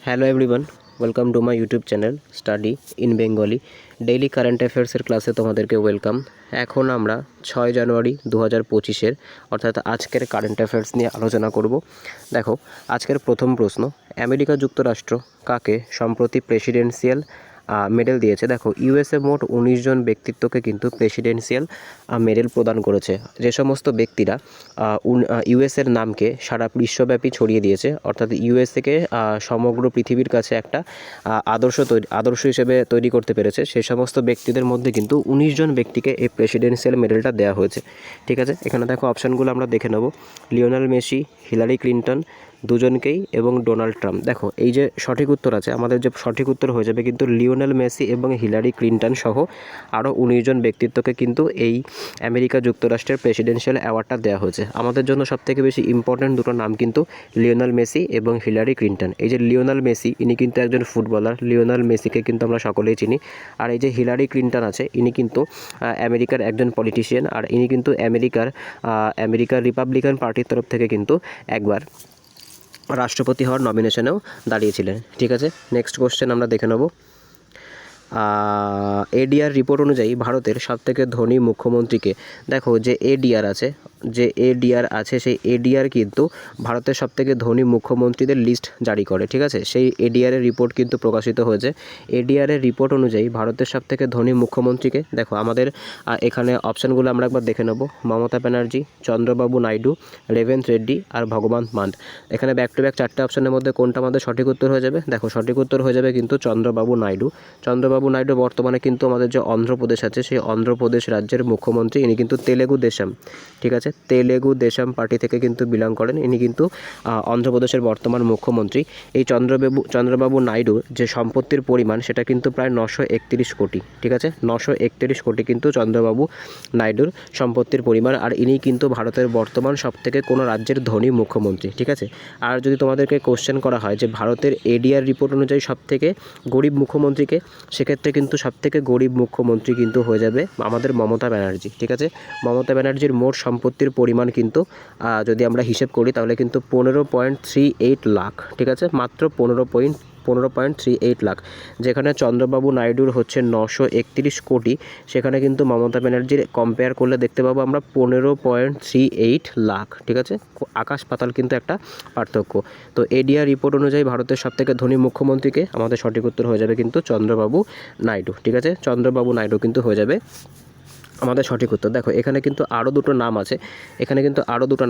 Hello everyone, welcome to my YouTube channel study in Bengali. Daily current অ্যাফেয়ার্সের ক্লাসে তোমাদেরকে welcome. এখন আমরা 6 জানুয়ারি 2025 অর্থাৎ আজকের কারেন্ট অ্যাফেয়ার্স নিয়ে আলোচনা করব। দেখো, আজকের প্রথম প্রশ্ন, আমেরিকা যুক্তরাষ্ট্র কাকে সম্প্রতি প্রেসিডেন্সিয়াল মেডেল দিয়েছে? দেখো, ইউএসএ মোট 19 জন ব্যক্তিত্বকে কিন্তু প্রেসিডেন্সিয়াল মেডেল প্রদান করেছে। যে সমস্ত ব্যক্তিরা ইউএসএর নামকে সারা বিশ্বব্যাপী ছড়িয়ে দিয়েছে, অর্থাৎ ইউএসএকে সমগ্র পৃথিবীর কাছে একটা আদর্শ হিসেবে তৈরি করতে পেরেছে, সেই সমস্ত ব্যক্তিদের মধ্যে কিন্তু 19 জন ব্যক্তিকে এই প্রেসিডেন্সিয়াল মেডেলটা দেওয়া হয়েছে। ঠিক আছে, এখানে দেখো অপশানগুলো আমরা দেখে নেব। লিওনেল মেসি, হিলারি ক্লিন্টন, দুজনকেই, এবং ডোনাল্ড ট্রাম্প। দেখো, এই যে সঠিক উত্তর আছে, আমাদের যে সঠিক উত্তর হয়ে যাবে কিন্তু লিওনেল মেসি এবং হিলারি ক্লিন্টন সহ আরও 19 জন ব্যক্তিত্বকে কিন্তু এই আমেরিকা যুক্তরাষ্ট্রের প্রেসিডেন্সিয়াল অ্যাওয়ার্ডটা দেওয়া হয়েছে। আমাদের জন্য সবথেকে বেশি ইম্পর্ট্যান্ট দুটো নাম কিন্তু লিওনেল মেসি এবং হিলারি ক্লিন্টন। এই যে লিওনেল মেসি, ইনি কিন্তু একজন ফুটবলার। লিওনেল মেসিকে কিন্তু আমরা সকলেই চিনি। আর এই যে হিলারি ক্লিন্টন আছে, ইনি কিন্তু আমেরিকার একজন পলিটিশিয়ান, আর ইনি কিন্তু আমেরিকার রিপাবলিকান পার্টির তরফ থেকে কিন্তু একবার রাষ্ট্রপতি হওয়ার নমিনেশনেও দাঁড়িয়েছিলেন। ঠিক আছে, নেক্সট কোশ্চেন আমরা দেখে নেব। এডিআর রিপোর্ট অনুযায়ী ভারতের সবথেকে ধনী মুখ্যমন্ত্রীকে। দেখো, যে এডিআর আছে সেই এডিআর কিন্তু ভারতের সবথেকে ধনী মুখ্যমন্ত্রীদের লিস্ট জারি করে। ঠিক আছে, সেই এডিআরের রিপোর্ট কিন্তু প্রকাশিত হয়েছে। এডিআরের রিপোর্ট অনুযায়ী ভারতের সবথেকে ধনী মুখ্যমন্ত্রীকে, দেখো আমাদের এখানে অপশানগুলো আমরা একবার দেখে নেব। মমতা ব্যানার্জি, চন্দ্রবাবু নাইডু, রেভেন্থ রেড্ডি আর ভগবন্ত মান। এখানে ব্যাক টু ব্যাক 4টে অপশানের মধ্যে কোনটা আমাদের সঠিক উত্তর হয়ে যাবে? দেখো, সঠিক উত্তর হয়ে যাবে কিন্তু চন্দ্রবাবু নাইডু। চন্দ্রবাবু নাইডু বর্তমানে কিন্তু আমাদের যে অন্ধ্রপ্রদেশ আছে, সেই অন্ধ্রপ্রদেশ রাজ্যের মুখ্যমন্ত্রী। ইনি কিন্তু তেলেগু দেশম, ঠিক আছে, তেলেগু দেশম পার্টি থেকে কিন্তু বিলং করেন। ইনি কিন্তু অন্ধ্রপ্রদেশের বর্তমান মুখ্যমন্ত্রী। এই চন্দ্রবাবু নাইডুর যে সম্পত্তির পরিমাণ, সেটা কিন্তু প্রায় 931 কোটি। ঠিক আছে, 931 কোটি কিন্তু চন্দ্রবাবু নাইডুর সম্পত্তির পরিমাণ। আর ইনি কিন্তু ভারতের বর্তমান সবথেকে কোনো রাজ্যের ধনী মুখ্যমন্ত্রী। ঠিক আছে, আর যদি তোমাদেরকে কোশ্চেন করা হয় যে ভারতের এডিআর রিপোর্ট অনুযায়ী সবথেকে গরিব মুখ্যমন্ত্রীকে, সেক্ষেত্রে কিন্তু সবথেকে গরিব মুখ্যমন্ত্রী কিন্তু হয়ে যাবে আমাদের মমতা ব্যানার্জি। ঠিক আছে, মমতা ব্যানার্জির মোট সম্পত্তির পরিমাণ কিন্তু যদি আমরা হিসেব করি তাহলে কিন্তু 15.38 লাখ। ঠিক আছে, মাত্র 15.38 লাখ। যেখানে চন্দ্রবাবু নাইডুর হচ্ছে 931 কোটি, সেখানে কিন্তু মমতা ব্যানার্জির কম্পেয়ার করলে দেখতে পাবো আমরা 15.38 লাখ। ঠিক আছে, আকাশ পাতাল কিন্তু একটা পার্থক্য। তো এডিআর রিপোর্ট অনুযায়ী ভারতের সবথেকে ধনী মুখ্যমন্ত্রীকে, আমাদের সঠিক উত্তর হয়ে যাবে কিন্তু চন্দ্রবাবু নাইডু। ঠিক আছে, চন্দ্রবাবু নাইডু কিন্তু হয়ে যাবে আমাদের সঠিক উত্তর। দেখো, এখানে কিন্তু আরও দুটো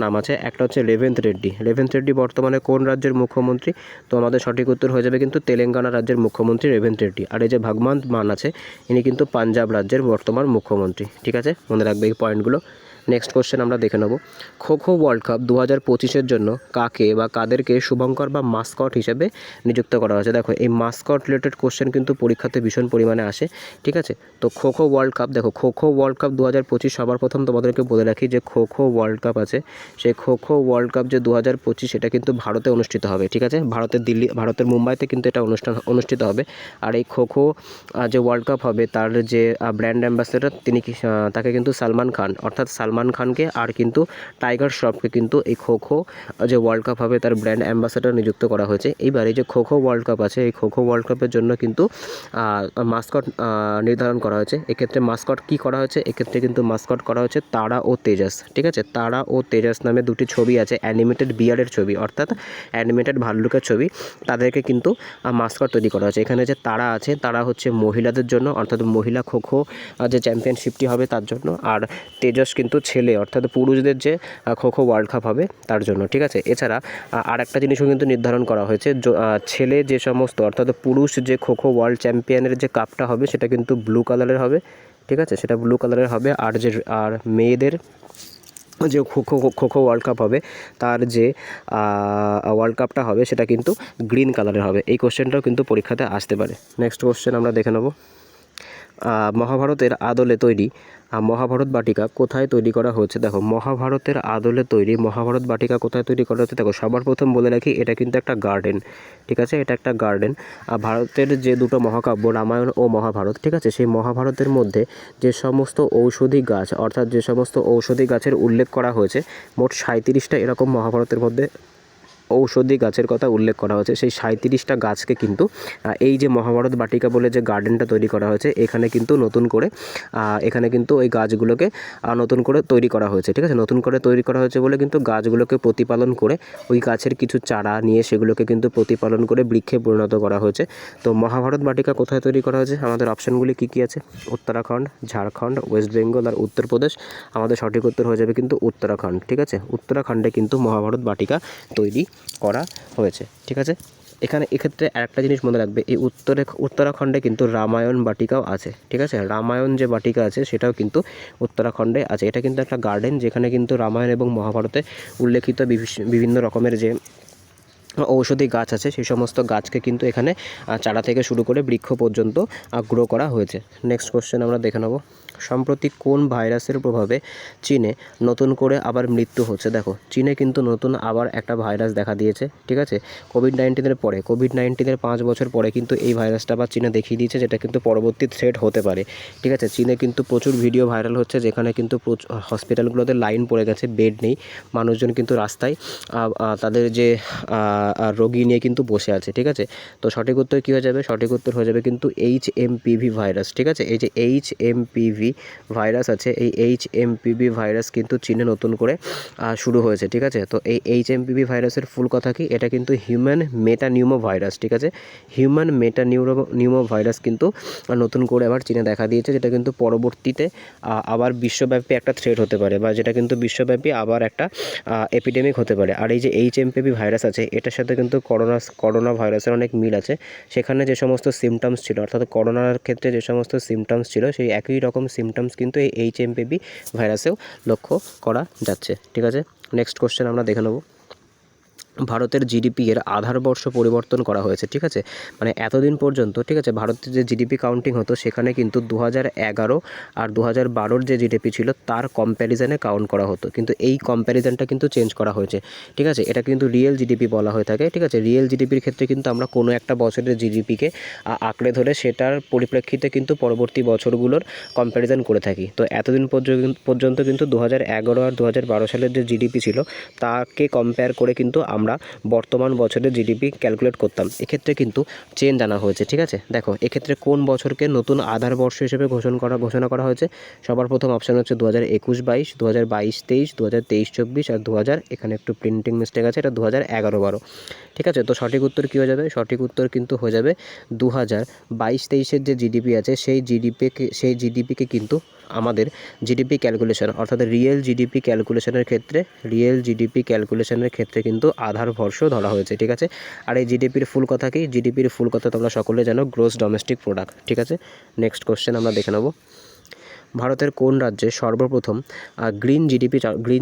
নাম আছে। একটা হচ্ছে রেভেন্থ রেড্ডি বর্তমানে কোন রাজ্যের মুখ্যমন্ত্রী? তো আমাদের সঠিক উত্তর হয়ে যাবে কিন্তু তেলেঙ্গানা রাজ্যের মুখ্যমন্ত্রী রেভেন্থ রেড্ডি। আর এই যে ভগবন্ত মান আছে, ইনি কিন্তু পাঞ্জাব রাজ্যের বর্তমান মুখ্যমন্ত্রী। ঠিক আছে, মনে রাখবে এই পয়েন্টগুলো। নেক্সট কোশ্চেন আমরা দেখে নেব। খো ওয়ার্ল্ড কাপ 2025 জন্য কাকে বা কাদেরকে শুভঙ্কর বা মাস্কট হিসেবে নিযুক্ত করা হয়েছে? দেখো, এই মাস্কট রিলেটেড কোশ্চেন কিন্তু পরীক্ষাতে ভীষণ পরিমাণে আসে। ঠিক আছে, তো খো ওয়ার্ল্ড কাপ, দেখো খো ওয়ার্ল্ড কাপ 2025, সবার প্রথম তোমাদেরকে বলে রাখি যে খো ওয়ার্ল্ড কাপ আছে, সেই খো ওয়ার্ল্ড কাপ যে 2025, এটা কিন্তু ভারতে অনুষ্ঠিত হবে। ঠিক আছে, ভারতের মুম্বাইতে কিন্তু এটা অনুষ্ঠিত হবে। আর এই খো যে ওয়ার্ল্ড কাপ হবে, তার যে ব্র্যান্ড অ্যাম্বাসেডর, তাকে কিন্তু সালমান খান, অর্থাৎ সালমান খানকে আর কিন্তু টাইগার শ্রফকে কিন্তু এই খো যে ওয়ার্ল্ড কাপ হবে তার ব্র্যান্ড অ্যাম্বাসেডর নিযুক্ত করা হয়েছে। এইবার এই যে খো ওয়ার্ল্ড কাপ আছে, এই খো ওয়ার্ল্ড কাপের জন্য কিন্তু মাস্কট নির্ধারণ করা হয়েছে। এক্ষেত্রে মাস্কট কি করা হয়েছে? এক্ষেত্রে কিন্তু মাস্কট করা হয়েছে তারা ও তেজাস। ঠিক আছে, তারা ও তেজাস নামে দুটি ছবি আছে, অ্যানিমেটেড বিয়ারের ছবি, অর্থাৎ অ্যানিমেটেড ভাল্লুকের ছবি, তাদেরকে কিন্তু মাস্কট তৈরি করা হয়েছে। এখানে যে তারা আছে, তারা হচ্ছে মহিলাদের জন্য, অর্থাৎ মহিলা খো যে চ্যাম্পিয়নশিপটি হবে তার জন্য। আর তেজস কিন্তু ছেলে, অর্থাৎ পুরুষদের যে খো ওয়ার্ল্ড কাপ হবে তার জন্য। ঠিক আছে, এছাড়া আর একটা জিনিসও কিন্তু নির্ধারণ করা হয়েছে, ছেলে যে সমস্ত, অর্থাৎ পুরুষ যে খো ওয়ার্ল্ড চ্যাম্পিয়নের যে কাপটা হবে, সেটা কিন্তু ব্লু কালারের হবে। ঠিক আছে, সেটা ব্লু কালারের হবে। আর মেয়েদের যে খো ওয়ার্ল্ড কাপ হবে, তার যে ওয়ার্ল্ড কাপটা হবে সেটা কিন্তু গ্রিন কালারের হবে। এই কোশ্চেনটাও কিন্তু পরীক্ষাতে আসতে পারে। নেক্সট কোশ্চেন আমরা দেখে নেব। মহাভারতের আদলে তৈরি মহাভারত বাটিকা কোথায় তৈরি করা হয়েছে? দেখো, মহাভারতের আদলে তৈরি মহাভারত বাটিকা কোথায় তৈরি করা হচ্ছে? দেখো, সবার প্রথম বলে রাখি, এটা কিন্তু একটা গার্ডেন। ঠিক আছে, এটা একটা গার্ডেন। ভারতের যে দুটো মহাকাব্য, রামায়ণ ও মহাভারত, ঠিক আছে, সেই মহাভারতের মধ্যে যে সমস্ত ঔষধি গাছ, অর্থাৎ যে সমস্ত ঔষধি গাছের উল্লেখ করা হয়েছে, মোট 37টা এরকম মহাভারতের মধ্যে ঔষধি গাছের কথা উল্লেখ করা হয়েছে। সেই 37টা গাছকে কিন্তু এই যে মহাভারত বাটিকা বলে যে গার্ডেনটা তৈরি করা হয়েছে এখানে কিন্তু নতুন করে এখানে কিন্তু ওই গাছগুলোকে নতুন করে তৈরি করা হয়েছে, ঠিক আছে। নতুন করে তৈরি করা হয়েছে বলে কিন্তু গাছগুলোকে প্রতিপালন করে ওই গাছের কিছু চারা নিয়ে সেগুলোকে কিন্তু প্রতিপালন করে বৃক্ষে পরিণত করা হয়েছে। তো মহাভারত বাটিকা কোথায় তৈরি করা হয়েছে? আমাদের অপশানগুলি কী কী আছে? উত্তরাখণ্ড, ঝাড়খণ্ড, ওয়েস্ট বেঙ্গল আর উত্তরপ্রদেশ। আমাদের সঠিক উত্তর হয়ে যাবে কিন্তু উত্তরাখণ্ড, ঠিক আছে। উত্তরাখণ্ডে কিন্তু মহাভারত বাটিকা তৈরি করা হয়েছে, ঠিক আছে। এক্ষেত্রে আরেকটা জিনিস মনে রাখবে, এই উত্তরাখণ্ডে কিন্তু রামায়ণ বাটিকাও আছে, ঠিক আছে। রামায়ণ যে বাটিকা আছে সেটাও কিন্তু উত্তরাখণ্ডে আছে। এটা কিন্তু একটা গার্ডেন যেখানে কিন্তু রামায়ণ এবং মহাভারতে উল্লেখিত বিভিন্ন রকমের যে ঔষধি গাছ আছে সেই সমস্ত গাছকে কিন্তু এখানে চারা থেকে শুরু করে বৃক্ষ পর্যন্ত গ্রো করা হয়েছে। নেক্সট কোশ্চেন আমরা দেখে নেব, সম্প্রতি কোন ভাইরাসের প্রভাবে চীনে নতুন করে আবার মৃত্যু হচ্ছে? দেখো চীনে কিন্তু নতুন আবার একটা ভাইরাস দেখা দিয়েছে, ঠিক আছে। কোভিড-19 পরে, কোভিড-19 5 বছর পরে কিন্তু এই ভাইরাসটা আবার চীনে দেখিয়ে দিয়েছে, যেটা কিন্তু পরবর্তী থ্রেট হতে পারে, ঠিক আছে। চীনে কিন্তু প্রচুর ভিডিও ভাইরাল হচ্ছে যেখানে কিন্তু হসপিটালগুলোতে লাইন পড়ে গেছে, বেড নেই, মানুষজন কিন্তু রাস্তায় তাদের যে রোগী নিয়ে কিন্তু বসে আছে, ঠিক আছে। তো সঠিক উত্তর কী হয়ে যাবে? সঠিক উত্তর হয়ে যাবে কিন্তু HMPV ভাইরাস, ঠিক আছে। এই যে HMPV ভাইরাস আছে, এই HMPV ভাইরাস কিন্তু চীনে নতুন করে শুরু হয়েছে, ঠিক আছে। তো এই HMPV ভাইরাসের ফুল কথা কি? এটা কিন্তু হিউম্যান মেটানিউমো ভাইরাস, ঠিক আছে। হিউম্যান মেটানিউমো ভাইরাস কিন্তু নতুন করে আবার চীনে দেখা দিয়েছে, যেটা কিন্তু পরবর্তীতে আবার বিশ্বব্যাপী একটা থ্রেট হতে পারে, বা যেটা কিন্তু বিশ্বব্যাপী আবার একটা এপিডেমিক হতে পারে। আর এই যে HMPV ভাইরাস আছে এটার সাথে কিন্তু করোনা ভাইরাসের অনেক মিল আছে। সেখানে যে সমস্ত সিমটমস ছিল, অর্থাৎ করোনার ক্ষেত্রে যে সমস্ত সিমটমস ছিল সেই একই রকম সিমটমস কিন্তু এই HMPV ভাইরাসেও লক্ষ্য করা যাচ্ছে, ঠিক আছে। নেক্সট কোশ্চেন আমরা দেখে নেব, ভারতের জিডিপি এর আধার বর্ষ পরিবর্তন করা হয়েছে, ঠিক আছে। মানে এতদিন পর্যন্ত, ঠিক আছে, ভারতের যে জিডিপি কাউন্টিং হতো সেখানে কিন্তু 2011 আর 2012 যে জিডিপি ছিল তার কম্প্যারিজনে কাউন্ট করা হতো, কিন্তু এই কম্প্যারিজনটা কিন্তু চেঞ্জ করা হয়েছে, ঠিক আছে। এটা কিন্তু রিয়েল জিডিপি বলা হয়ে থাকে, ঠিক আছে। রিয়েল জিডিপির ক্ষেত্রে কিন্তু আমরা কোনো একটা বছরের জিডিপিকে আঁকড়ে ধরে সেটার পরিপ্রেক্ষিতে কিন্তু পরবর্তী বছরগুলোর কম্প্যারিজন করে থাকি। তো এতদিন পর্যন্ত কিন্তু 2011 আর 2012 সালের যে জিডিপি ছিল তাকে কম্পেয়ার করে কিন্তু আমরা বর্তমান বছরের জিডিপি ক্যালকুলেট করতাম। এক্ষেত্রে কিন্তু চেঞ্জ আনা হয়েছে, ঠিক আছে। দেখো এক্ষেত্রে কোন বছরকে নতুন আধার বর্ষ হিসেবে ঘোষণা করা হয়েছে? সবার প্রথম অপশান হচ্ছে 2021-22, 2022-23, 2023-24 আর 2000, এখানে একটু প্রিন্টিং মিস্টেক আছে, এটা 2011-12, ঠিক আছে। তো সঠিক উত্তর কী হয়ে যাবে? সঠিক উত্তর কিন্তু হয়ে যাবে 2022-23-এর যে জিডিপি আছে সেই জিডিপিকে কিন্তু আমাদের জিডিপি ক্যালকুলেশন, অর্থাৎ রিয়েল জিডিপি ক্যালকুলেশনের ক্ষেত্রে কিন্তু আধার বর্ষ ধরা হয়েছে, ঠিক আছে। আর এই জিডিপির ফুল কথা কি? জিডিপির ফুল কথা তোমরা সকলে জানো, গ্রোস ডোমেস্টিক প্রোডাক্ট, ঠিক আছে। নেক্সট কোশ্চেন আমরা দেখে নেব, ভারতের কোন রাজ্যে সর্বপ্রথম গ্রিন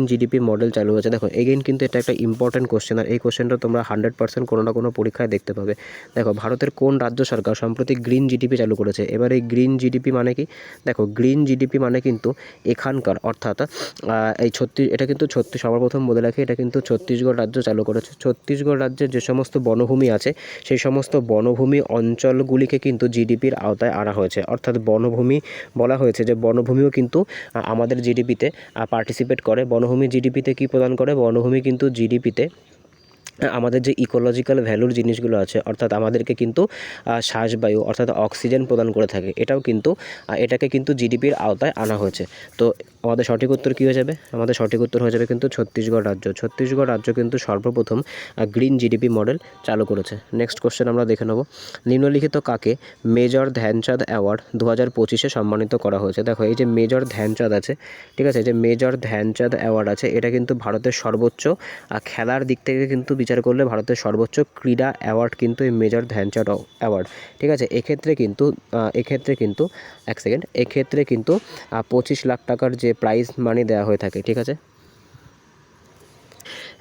জিডিপি মডেল চালু হয়েছে? দেখো এগেইন কিন্তু এটা একটা ইম্পর্ট্যান্ট কোশ্চেন, আর এই কোশ্চেনটা তোমরা 100% কোনো না কোনো পরীক্ষায় দেখতে পাবে। দেখো ভারতের কোন রাজ্য সরকার সম্প্রতি গ্রিন জিডিপি চালু করেছে? এবার এই গ্রিন জিডিপি মানে কি? দেখো গ্রিন জিডিপি মানে কিন্তু এখানকার, অর্থাৎ এটা কিন্তু সর্বপ্রথম বলে রাখি, এটা কিন্তু ছত্তিশগড় রাজ্য চালু করেছে। ছত্তিশগড় রাজ্যের যে সমস্ত বনভূমি আছে সেই সমস্ত বনভূমি অঞ্চলগুলিকে কিন্তু জিডিপির আওতায় আনা হয়েছে, অর্থাৎ বনভূমি বলা হয়েছে যে বনভূমিও কিন্তু আমাদের জিডিপিতে পার্টিসিপেট করে। বনভূমি জিডিপিতে কি প্রদান করে? বনভূমি কিন্তু জিডিপিতে আমাদের যে ইকোলজিক্যাল ভ্যালুর জিনিসগুলো আছে, অর্থাৎ আমাদেরকে কিন্তু শ্বাসবায়ু অর্থাৎ অক্সিজেন প্রদান করে থাকে, এটাকে কিন্তু জিডিপির আওতায় আনা হয়েছে। তো আমাদের সঠিক উত্তর কী হয়ে যাবে? আমাদের সঠিক উত্তর হয়ে যাবে কিন্তু ছত্তিশগড় রাজ্য কিন্তু সর্বপ্রথম গ্রিন জিডিপি মডেল চালু করেছে। নেক্সট কোশ্চেন আমরা দেখে নেব, নিম্নলিখিত কাকে মেজর ধ্যানচাঁদ অ্যাওয়ার্ড 2025-এ সম্মানিত করা হয়েছে? দেখো এই যে মেজর ধ্যানচাঁদ আছে, ঠিক আছে, যে মেজর ধ্যানচাঁদ অ্যাওয়ার্ড আছে এটা কিন্তু ভারতের সর্বোচ্চ খেলার দিক থেকে কিন্তু বিচার করলে ভারতের সর্বোচ্চ ক্রীড়া অ্যাওয়ার্ড কিন্তু এই মেজর ধ্যানচাঁদ অ্যাওয়ার্ড, ঠিক আছে। এক্ষেত্রে কিন্তু 25 লাখ টাকার যে প্রাইজ মানি দেওয়া হয়ে থাকে, ঠিক আছে।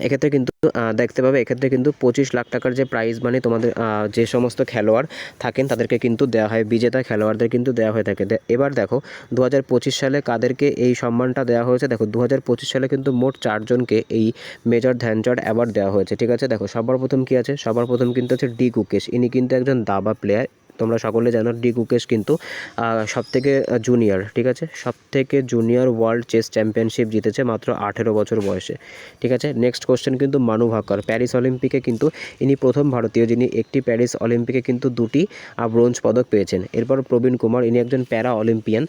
এক্ষেত্রে কিন্তু দেখতে পাবে এক্ষেত্রে কিন্তু 25 লাখ টাকার যে প্রাইজ মানি তোমাদের যে সমস্ত খেলোয়াড় থাকেন তাদেরকে কিন্তু দেওয়া হয়, বিজেতা খেলোয়াড়দের কিন্তু দেওয়া হয়ে থাকে। এবার দেখো 2025 সালে কাদেরকে এই সম্মানটা দেওয়া হয়েছে? দেখো 2025 সালে কিন্তু মোট 4 জনকে এই মেজর ধ্যানচাঁদ অ্যাওয়ার্ড দেওয়া হয়েছে, ঠিক আছে। দেখো সবার প্রথম কি আছে? সবার প্রথম কিন্তু আছে ডি গুকেশ, ইনি কিন্তু একজন দাবা প্লেয়ার, তোমরা সকলে জানো ডি গুকেশ কিন্তু সবথেকে জুনিয়র, ঠিক আছে, সবথেকে জুনিয়র ওয়ার্ল্ড চেস চ্যাম্পিয়নশিপ জিতেছে মাত্র 18 বছর বয়সে, ঠিক আছে। নেক্সট কোশ্চেন কিন্তু মানু ভাকর, প্যারিস অলিম্পিকে কিন্তু ইনি প্রথম ভারতীয় যিনি একটি প্যারিস অলিম্পিকে কিন্তু 2টি ব্রোঞ্জ পদক পেয়েছেন। এরপর প্রবীণ কুমার, ইনি একজন প্যারা অলিম্পিয়ান,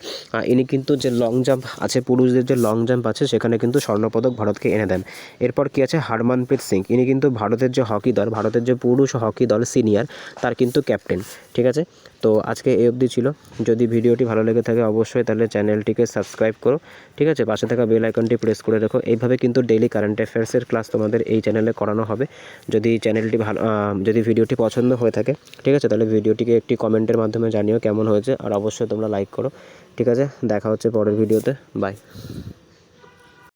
ইনি কিন্তু যে লং জাম্প আছে, পুরুষদের যে লং জাম্প আছে সেখানে কিন্তু স্বর্ণপদক ভারতকে এনে দেন। এরপর কি আছে হরমনপ্রীত সিং, ইনি কিন্তু ভারতের যে হকি দল, ভারতের যে পুরুষ হকি দল সিনিয়র, তার কিন্তু ক্যাপ্টেন, ঠিক আছে। তো আজকে এই অবধি ছিল। যদি ভিডিওটি ভালো লেগে থাকে অবশ্যই তাহলে চ্যানেলটিকে সাবস্ক্রাইব করো, ঠিক আছে, পাশে থাকা বেল আইকনটি প্রেস করে রেখো। এইভাবে কিন্তু ডেইলি কারেন্ট অ্যাফেয়ার্সের ক্লাস তোমাদের এই চ্যানেলে করানো হবে। যদি চ্যানেলটি যদি ভিডিওটি পছন্দ হয়ে থাকে, ঠিক আছে, তাহলে ভিডিওটিকে একটি কমেন্টের মাধ্যমে জানিও কেমন হয়েছে, আর অবশ্যই তোমরা লাইক করো, ঠিক আছে। দেখা হচ্ছে পরের ভিডিওতে, বাই।